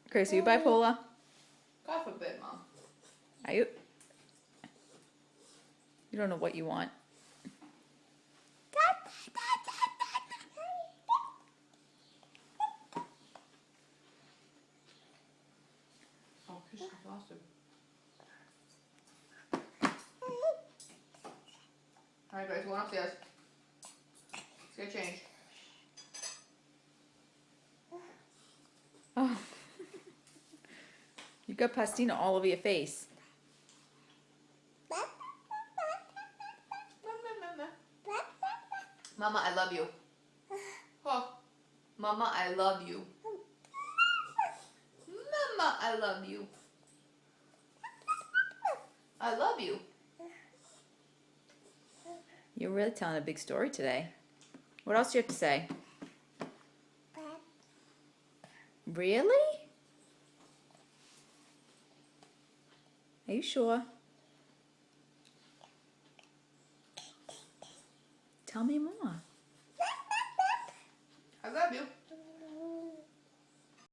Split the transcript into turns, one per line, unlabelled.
Grace, are you bipolar?
God forbid, Mom.
Are you? You don't know what you want.
Oh, Chris lost him. Alright, guys, we're going upstairs. Let's get changed.
Oh. You got pastina all over your face.
Mama, I love you. Oh, Mama, I love you. Mama, I love you. I love you.
You're really telling a big story today. What else do you have to say? Really? Are you sure? Tell me more.